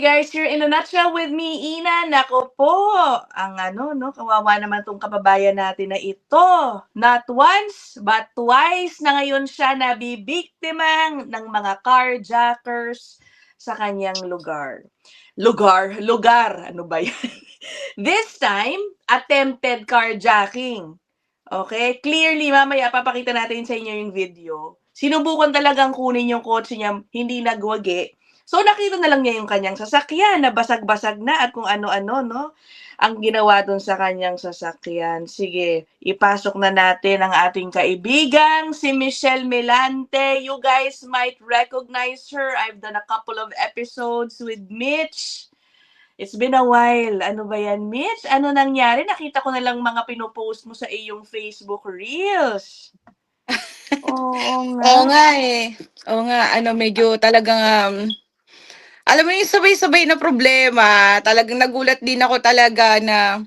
Okay guys, here in a nutshell with me, Ina. Nako po, ang ano 'no, kawawa naman 'tong kababayan natin na ito. Not once, but twice na ngayon siya nabibiktima ng mga carjackers sa kanyang lugar. Lugar, ano ba 'yan? This time, attempted carjacking. Okay, clearly mamaya papakita natin sa inyo yung video. Sinubukan talagang kunin yung kotse niya, hindi nagwagi. So nakita na lang niya yung kanyang sasakyan na basag-basag na at kung ano-ano 'no, ang ginawa dun sa kanyang sasakyan. Sige, ipasok na natin ang ating kaibigang si Michelle Melante. You guys might recognize her. I've done a couple of episodes with Mitch. It's been a while. Ano ba yan, Mitch? Ano nangyari? Nakita ko na lang mga pinopost mo sa iyong Facebook Reels. Oo nga. Oo nga eh. Oo nga, medyo talagang, alam mo yung sabay-sabay na problema, talagang nagulat din ako talaga na,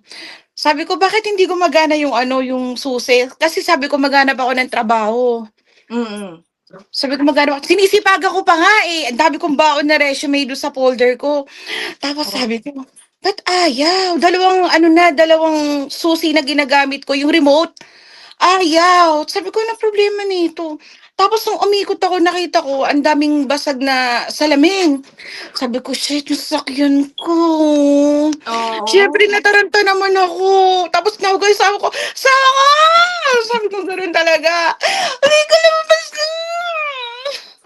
sabi ko, bakit hindi gumagana yung yung susi? Kasi sabi ko, maghanap ako ng trabaho. Mm. Sabi ko, maghanap ako. Sinisipagan ko pa nga eh. Ang dami kong baon na resume doon sa folder ko. Tapos Oh. sabi ko, ba't ayaw? Dalawang susi na ginagamit ko, yung remote. Ayaw. Sabi ko, na problema nito? Tapos nung umikot ako, nakita ko, ang daming basag na salamin. Sabi ko, shit, yung sasakyan ko. Siyempre, Oo. nataranta naman ako. Tapos nahugas ako ko, sanga! Sabi ko, gano'n talaga. Hindi ko lumabas ka.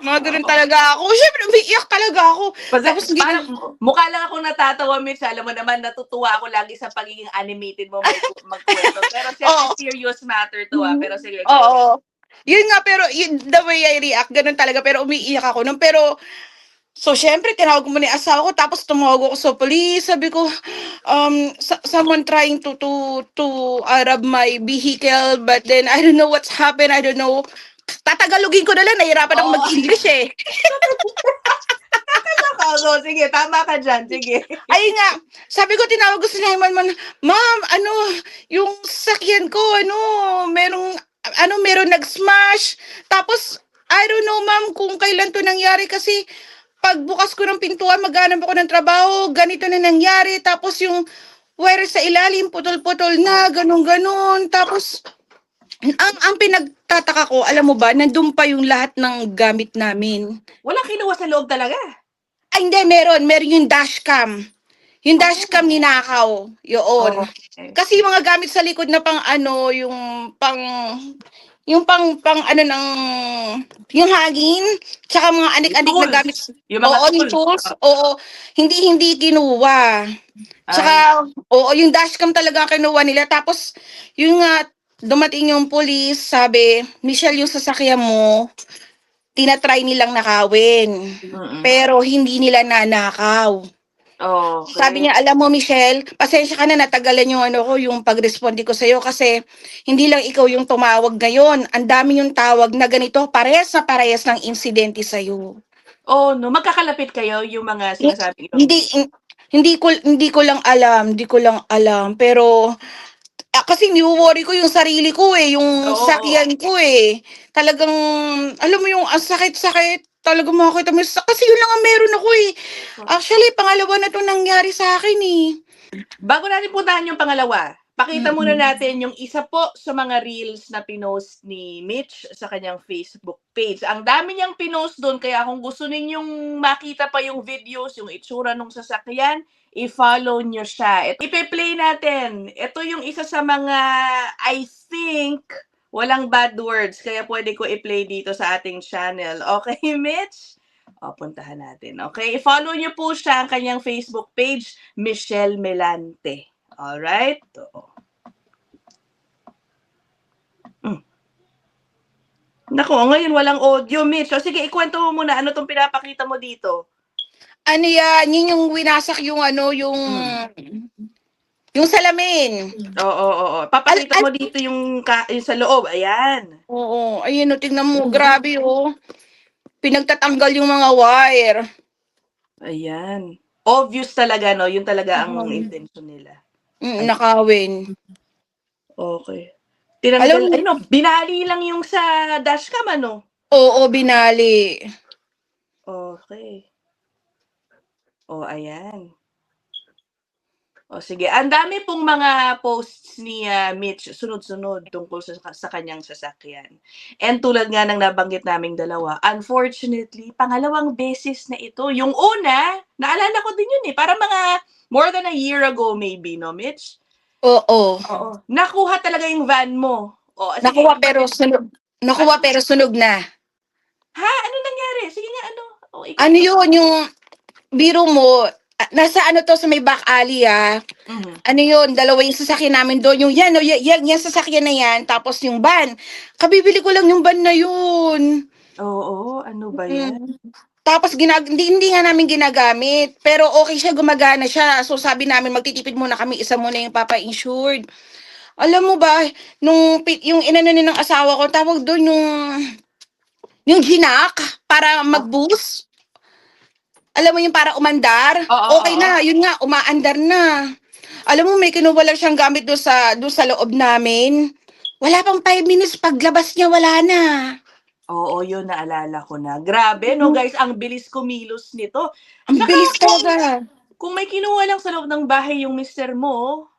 Mga gano'n Oo. talaga ako. Siyempre, umiiyak talaga ako. Tapos Kasi hindi na, parang mukha lang akong natatawa, Mitch. Alam mo naman, natutuwa ako lagi sa pagiging animated mo magkwento. Pero siyempre, oo. serious matter to Pero sige, go. Oo. Yun nga, pero yun, the way I react, ganun talaga. Pero umiiyak ako nun. Pero, so, syempre, tinawag ko muna yung asawa ko, tapos tumawag ako sa police. Sabi ko, someone trying to rob my vehicle, but then, I don't know what's happened, I don't know. Tatagalogin ko na lang, nahirapan ako Oo. mag-English eh. So, sige, tama ka dyan. Sige. Ayun nga, sabi ko, tinawag ko si 911, ma'am, yung sasakyan ko, meron nag-smash. Tapos, I don't know, ma'am, kung kailan to nangyari kasi pagbukas ko ng pintuan, maghanap ako ng trabaho, ganito na nangyari. Tapos yung wire sa ilalim, putol-putol na, ganun-ganun. Tapos, ang pinagtataka ko, alam mo ba, nandun pa yung lahat ng gamit namin. Walang kinuha sa loob talaga. Ay, hindi, meron yung dashcam. Yung dashcam Oh. ninakaw, yun. Okay. Kasi yung mga gamit sa likod na yung pang yung hangin, tsaka mga anik-anik na Tools. gamit. Yung mga Oo, yung tools. tools, oo. Hindi kinuha. Ay. Tsaka, oo, yung dashcam talaga ang kinuha nila. Tapos, yung nga, dumating yung police, sabi, Michelle, yung sasakyan mo, tinatry nilang nakawin. Mm. Pero hindi nila nanakaw. Sabi Okay. niya, alam mo, Michelle, pasensya ka na, natagalan yung pag-responde ko sa'yo kasi hindi lang ikaw yung tumawag ngayon. Ang dami yung tawag na ganito, parehas na parehas ng insidente sa'yo. Oh, no. Magkakalapit kayo yung mga Hi- sinasabi yung... Hindi, hindi ko lang alam, pero kasi ni-worry ko yung sarili ko eh, yung Oo. sakyan ko eh. Talagang, alam mo yung sakit-sakit, talagang makakita mo, kasi yun lang ang meron ako eh. Actually, pangalawa na to nangyari sa akin eh. Bago natin puntahan yung pangalawa, pakita muna Mm-mm. natin yung isa po sa mga reels na pinost ni Mitch sa kanyang Facebook page. Ang dami niyang pinost doon, kaya kung gusto ninyong makita pa yung videos, yung itsura ng sasakyan, i-follow niyo siya. Ipe-play natin. Ito yung isa sa mga, I think, walang bad words, kaya pwede ko i-play dito sa ating channel. Okay, Mitch? O, puntahan natin. Okay, follow niyo po siya ang kanyang Facebook page, Michelle Melante. Alright? Oo. Nako, ngayon walang audio, Mitch. So, sige, ikwento mo muna. Ano tong pinapakita mo dito? Ano yan, yun yung winasak yung yung salamin. Oo. Papakita mo dito yung sa loob. Ayan. Oo, ayun o, tingnan mo, grabe oh. Pinagtatanggal yung mga wire. Ayan. Obvious talaga, no? Yun talaga ang intention nila. Nakawin. Okay. Alam Tinanggal, mo, ay no, binali lang yung sa dashcam, ano? oo, binali. Okay. Oh, ayan. O sige, ang dami pong mga posts ni, Mitch sunod-sunod tungkol sa kanyang sasakyan. And tulad nga ng nabanggit naming dalawa, unfortunately pangalawang beses na ito. Yung una, naalala ko din yun, eh, parang mga more than a year ago maybe 'no, Mitch? Oo. Oo, nakuha talaga yung van mo. Oh, sige Nakuha pero ibalik sunog ano nakuha pero sunog na. ha? Ano nangyari? Sige nga ano? Oh, Ano ikuwento. 'yun, yung biro mo, nasa ano 'to sa may back alley, Mhm. Ano 'yun, dalawa yung sasakyan namin do'n, yung 'yan, oh, yang sasakyan na 'yan, tapos yung van. Kabibili ko lang yung van na 'yun. Oo, ano ba Mm. 'yan? Tapos hindi nga namin ginagamit, pero okey siya, gumagana siya. So sabi namin magtitipid muna kami, isa muna yung papa-insured. Alam mo ba, yung inano ni ng asawa ko, tawag dun, yung ginak para Oh, mag-boost. Alam mo yung para umandar? oo, Okay oo. na, yun nga, umaandar na. Alam mo, may kinuha lang siyang gamit doon sa loob namin. Wala pang 5 minutes, paglabas niya, wala na. Oo, yun naalala ko na. Grabe 'no guys, ang bilis kumilos nito. Ang Tsaka bilis kung talaga. kung may kinuha lang sa loob ng bahay yung mister mo,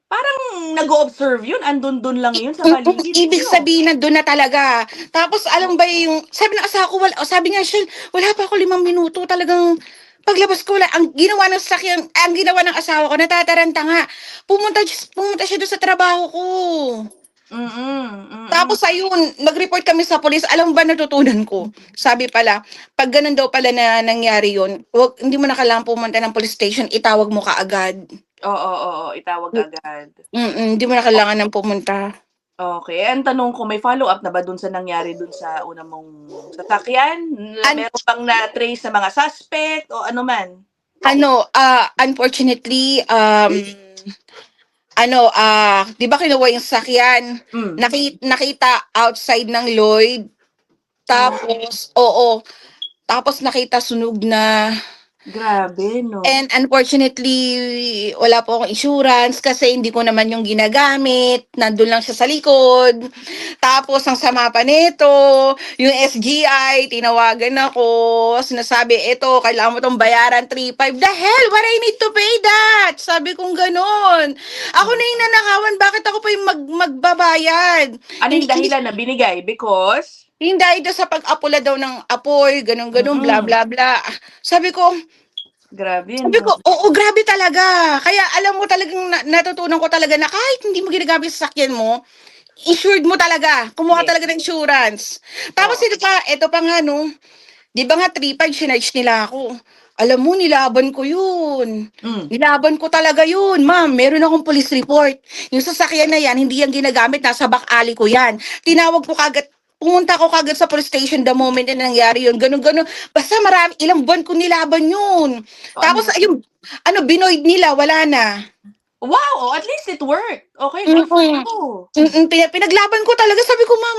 parang nag-o-observe yun, andun-dun lang yun sa paligid Ibig ninyo. sabihin nandun na talaga. Tapos alam ba yung sabi ng asawa ko, sabi niya, Shell, wala pa ako 5 minuto, talagang paglabas ko, wala, ang ginawa ng asawa ko, natataranta nga. Pumunta siya doon sa trabaho ko. Mm. Tapos ayun, nag-report kami sa police. Alam mo ba natutunan ko? Sabi pala, pag ganun daw pala na nangyari yun, hindi mo na kailangan pumunta ng police station, itawag mo kaagad. Oo, itawag agad. Hindi mo na kailangan ng pumunta. Okey, ang tanong ko may follow-up na ba dun sa nangyari dun sa una mong sasakyan? Na An meron bang na-trace na mga suspect o ano man? Unfortunately, 'di ba kinuha yung sasakyan, Hmm. nakita outside ng Lloyd, Oh, tapos oo, tapos nakita sunog na. grabe 'no? And unfortunately, wala po akong insurance kasi hindi ko naman yung ginagamit, nandun lang siya sa likod. Tapos ang sama pa nito, yung SGI, tinawagan ako, sinasabi, "Eto, kailangan mo 'tong bayaran 3,500." The hell, what I need to pay that? Sabi kong gano'n. Ako Hmm. na yung nanakawan, bakit ako pa yung magbabayad? Ano Hindi yung hindi dahilan na binigay? Because? hindi dahil daw sa pag-apula daw ng apoy, gano'n, gano'n, bla, Mm. bla, bla. Sabi ko Grabe Sabi 'no? ko, oo, grabe talaga. Kaya alam mo talagang natutunan ko talaga na kahit hindi mo ginagamit sa sasakyan mo, insured mo talaga. Kumuha Yes, talaga ng insurance. Tapos oo. ito pa nga no, 'di ba nga 3,500 sinarge nila ako. Alam mo, nilaban ko yun. Hmm. Nilaban ko talaga yun. Ma'am, meron akong police report. Yung sasakyan na yan, hindi yan ginagamit. Nasa back alley ko yan. Pumunta ko kagad sa police station the moment na nangyari yun. Ganun, ganun. Basta ilang buwan ko nilaban yun. O Tapos, ano? ayun, binoid nila, wala na. Wow! Oh, at least it worked. Okay, good for Mm. you. Pinaglaban ko talaga. Sabi ko, ma'am,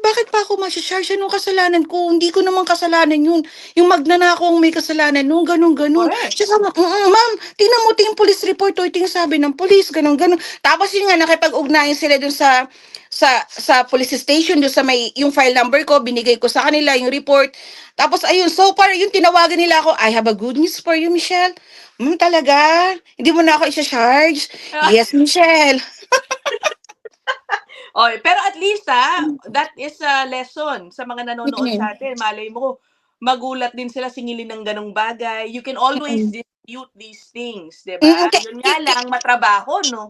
bakit pa ako masya-charge? Anong kasalanan ko? Hindi ko naman kasalanan yun. Yung magnanakaw ang may kasalanan nun, ganun, ganun. Correct. Siya sabi, ma'am, tingnan mo yung police report o yung sabi ng police, ganun, ganun. Tapos yun nga, nakipag-ugnayan sila dun sa police station, dun sa may, yung file number ko, binigay ko sa kanila yung report. Tapos ayun, so far, yung tinawagan nila ako, I have a good news for you, Michelle. Talaga? Hindi mo na ako isa-charge? Yes, Michelle. Oy, pero at least, that is a lesson sa mga nanonood Mm, sa'tin. Malay mo, magulat din sila singilin ng gano'ng bagay. You can always mm. dispute these things, 'di Mm, ba? Yun nga lang, matrabaho 'no?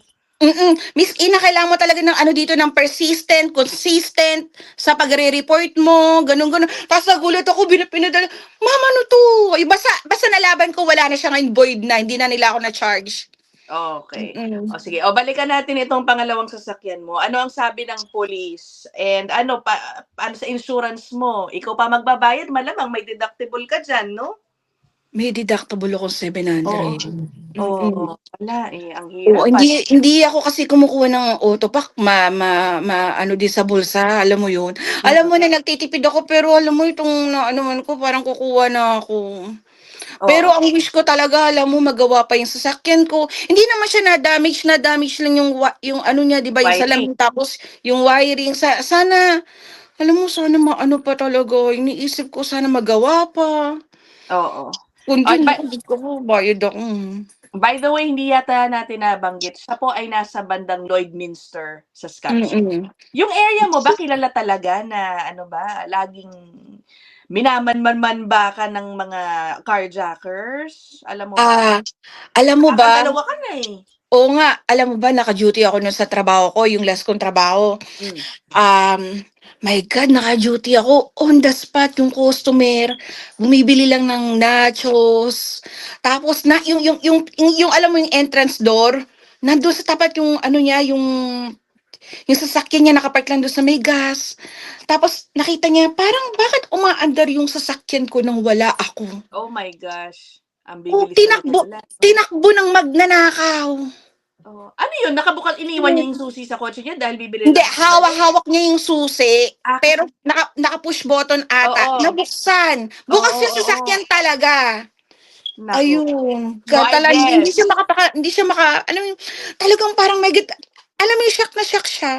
Miss Ina, kailangan mo talaga ng ano dito, ng persistent, consistent sa pagre-report mo, gano'n, gano'n. Tapos nagulat ako, pinadala, "Ma'am, ano 'to?" Basta nalaban ko, wala na siya ngayon, void na, hindi na nila ako na-charge. Okay. Mm. O sige, o balikan natin itong pangalawang sasakyan mo. Ano ang sabi ng police? And ano ano sa insurance mo? Ikaw pa magbabayad, malamang may deductible ka diyan, 'no? May deductible akong Oo. 700. Oo, Mm. wala, ang Oo, hirap hindi ako kasi kumukuha ng Autopac, ano din sa bulsa, alam mo 'yun. Alam mo na nagtitipid ako, pero alam mo itong naanohan ko, parang kukuha na ako. Pero Oo, ang wish ko talaga, alam mo, magawa pa yung sasakyan ko. Hindi naman siya na-damage lang yung ano niya, 'di ba, yung wiring, salamin, tapos yung wiring. Sana, alam mo, sana maano pa talaga, iniisip ko sana magawa pa. oo. Kundi Ay, naku, Diyos ko po, bayad ako. by the way, hindi yata natin nabanggit, siya po ay nasa bandang Lloydminster sa Scotland. Mm. Yung area mo ba kilala talaga na ano ba, laging minamanman ba ka ng mga carjackers? Alam mo ba? Ah, alam mo ba, Kakadalawa ka na eh. oo nga, alam mo ba naka-duty ako nun sa trabaho ko, yung last kong trabaho. Hmm. Um, my God, naka-duty ako, on the spot yung customer, bumibili lang ng nachos. Tapos na yung alam mo yung entrance door, nandoon sa tapat yung ano niya, yung sasakyan niya nakapark lang doon sa may gas. Tapos nakita niya, parang bakit umaandar yung sasakyan ko nang wala ako? Oh my gosh. Ang Oh, bibilis talaga nila. tinakbo ng magnanakaw. Oh. Ano yun? Nakabukas, iniwan niya yung susi sa kotse niya dahil bibili Hindi, lang siya ng damit? hawak-hawak niya yung susi, pero Kasi, naka-push button ata, oo. nabuksan. Bukas Oo, yung oo. sasakyan talaga. Naku. Ayun, So, I hindi siya guess. hindi siya alam mo, talagang parang alam mo yung shock na shock siya.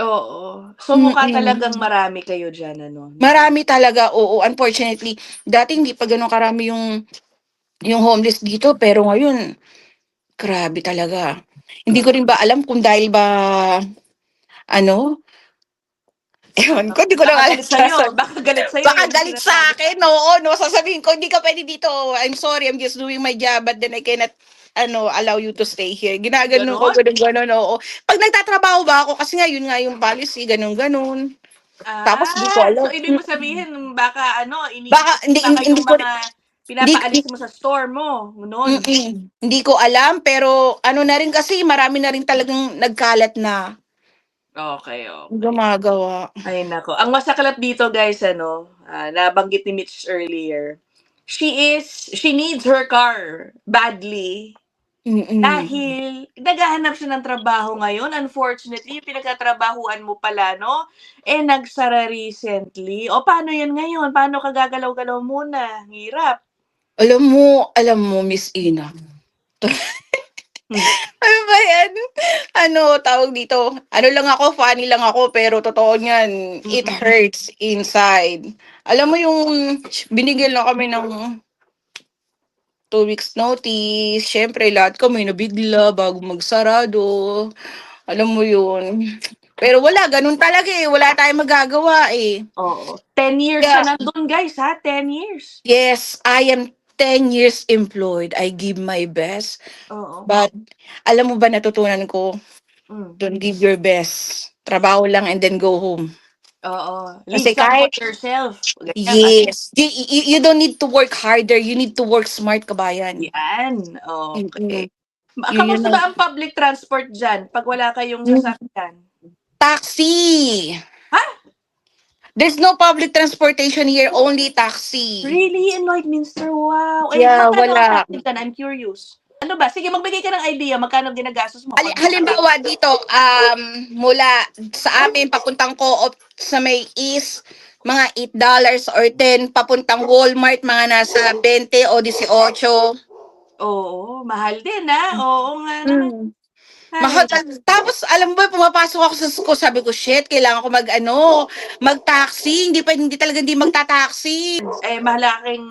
Oo. So, mukha talagang Mm. marami kayo dyan, ano? Marami talaga, oo, unfortunately. Dati hindi pa gano'n karami yung homeless dito, pero ngayon, grabe talaga. Hindi ko rin ba alam kung dahil ba, ano, ewan ko, hindi ko na Baka alam galit sa'yo. Baka galit sa'yo baka yung galit sa sinasabi. akin, oo, no, sasabihin ko, hindi ka pwede dito. I'm sorry, I'm just doing my job, but then I cannot, allow you to stay here. Ginaganon ko, Ganon? ganon, oo. Pag nagtatrabaho ba ako, kasi nga, yun nga yung policy, ganon. Tapos, di ko So alam. ibig mo sabihin, baka ano, Baka, hindi, baka hindi yung ko, mga hindi, pinapaalis mo sa store mo, noon. hindi ko alam, pero ano na rin kasi, marami na rin talagang nagkalat na Okay, okay. gumagawa. Ay nako. Ang masaklap dito guys, ano, nabanggit ni Mitch earlier. She needs her car badly Mm. dahil naghahanap siya ng trabaho ngayon. Unfortunately, yung pinagtatrabahuan mo pala, no, nagsara recently. O paano yan ngayon? Paano ka gagalaw-galaw muna? Hirap. Alam mo, Miss Ina, Hmm. ano ba yan? Ano, tawag dito, ano lang ako, funny lang ako, pero totoo niyan, it Mm. hurts inside. Alam mo yung binigyan lang kami ng 2 weeks notice, syempre lahat kami nabigla bago magsarado, alam mo yun. Pero wala, ganun talaga eh, wala tayong magagawa eh. Oo. 10 years siya Yeah. nandun guys, ha? 10 years. Yes, I am 10 years employed. I give my best. Oo. But alam mo ba natutunan ko, Mm. don't give your best. Trabaho lang and then go home. Oo. Leave Kasi some for kahit, yourself. Ganyan kasi. yes, you don't need to work harder. You need to work smart, kabayan. Yan. Okay. Mm-mm. Yun yun Kamusta ang ba ang public transport dyan pag wala kayong sasakyan? taxi. Ha? There's no public transportation here, only taxi. Really? In Lloydminster? Wow. Yeah, Magkano ang wala. taxi dyan? I'm curious. Ano ba? Sige, magbigay ka ng idea. Magkano ginagastos mo pag Halimbawa dito, mula sa amin papuntang Co-op sa may East, mga $8 or 10, papuntang Walmart, mga nasa 20 o 18. Oo, mahal din, ha? Oo nga naman. Mm. Ay, Mahal. Tapos, alam mo ba, pumapasok ako sa school, sabi ko, shit, kailangan ko mag-taxi. Hindi talaga hindi magta-taxi. malaking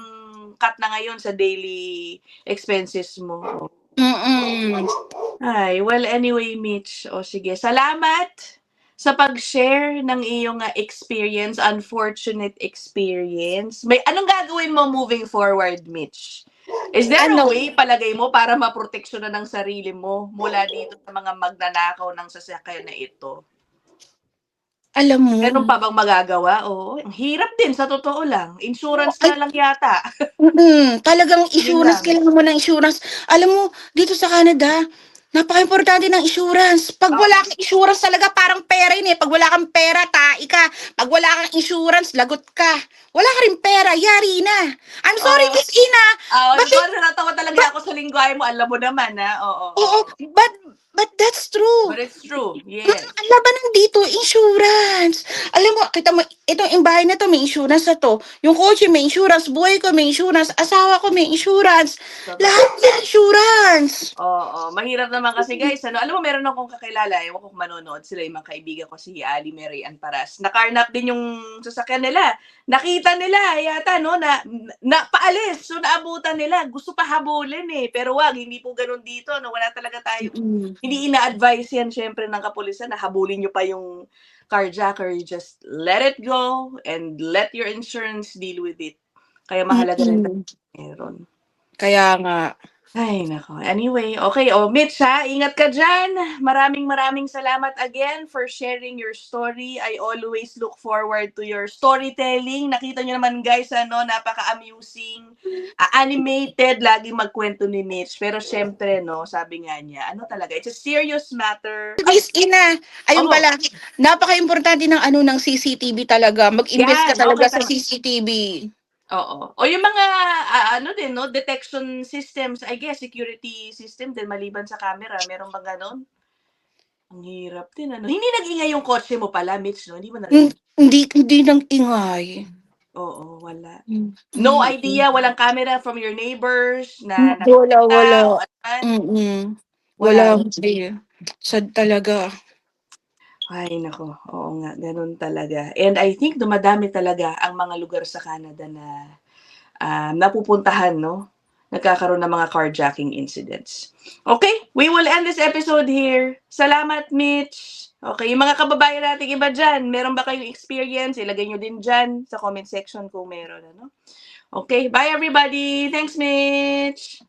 cut na ngayon sa daily expenses mo. Mm-mm. Ay, well, anyway, Mitch, o sige, salamat sa pag-share ng iyong experience, unfortunate experience. Anong gagawin mo moving forward, Mitch? Is there a Ano, way, palagay mo, para maproteksyonan ng sarili mo mula dito sa mga magnanakaw ng sasakyan na ito? alam mo, Meron pa bang magagawa? Oo, ang hirap din sa totoo lang. Insurance ay, na lang yata. talagang Yun insurance, lang. kailangan mo ng insurance. Alam mo, dito sa Canada, napaka-importante ng insurance. Pag wala kang insurance talaga, parang pera yun eh. Pag wala kang pera, tai ka. Pag wala kang insurance, lagot ka. Wala ka rin pera, yari na. I'm sorry, Oo. Miss Ina. But, Sorry, natawa talaga ako sa lingwahe mo. Alam mo naman, ha? Oo. oo, but that's true. But it's true. Yes. Ang labanan dito, insurance. Alam mo, kita mo, itong bahay na to, may insurance na to. Yung kotse may insurance, buhay ko may insurance, asawa ko may insurance. Lahat may insurance. Oo, mahirap naman kasi guys, alam mo meron akong kakilala, ewan ko kung manonood sila, yung mga kaibigan ko si Ali Mary Ann Paras. Nakarnap din yung sasakyan nila. Nakita nila yata na paalis, so naabutan nila. Gusto pa habulin pero wag, hindi po ganoon dito, wala talaga tayo. Hindi ina-advise yan syempre ng kapulisan na habulin nyo pa yung carjacker. You just let it go and let your insurance deal with it. Kaya mahalaga rin meron. Kaya nga. Ay, nako. Anyway, okay. Mitch, ingat ka dyan. Maraming salamat again for sharing your story. I always look forward to your storytelling. Nakita nyo naman, guys, napaka-amusing, animated, lagi magkwento ni Mitch. Pero syempre, sabi nga niya, talaga, it's a serious matter. Miss Ina, ayun Oo. pala, napaka-importante ng CCTV talaga. Mag-invest ka Yan, talaga okay, sa CCTV. Oo. O yung mga detection systems, I guess security system din maliban sa camera, meron bang gano'n? Ang hirap din Hindi nag-ingay yung kotse mo pala, Mitch, Hindi mo narinig? Hindi nang ingay. Oo, wala. No idea, walang camera from your neighbors na Wala. o ano man? Wala. Sad talaga. Ay nako, oo nga, gano'n talaga. And I think dumadami talaga ang mga lugar sa Canada na napupuntahan, nagkakaroon ng mga carjacking incidents. Okay, we will end this episode here. Salamat, Mitch. Okay, yung mga kababayan natin iba dyan, meron ba kayong experience? Ilagay nyo din dyan sa comment section kung meron. Okay, bye everybody. Thanks, Mitch.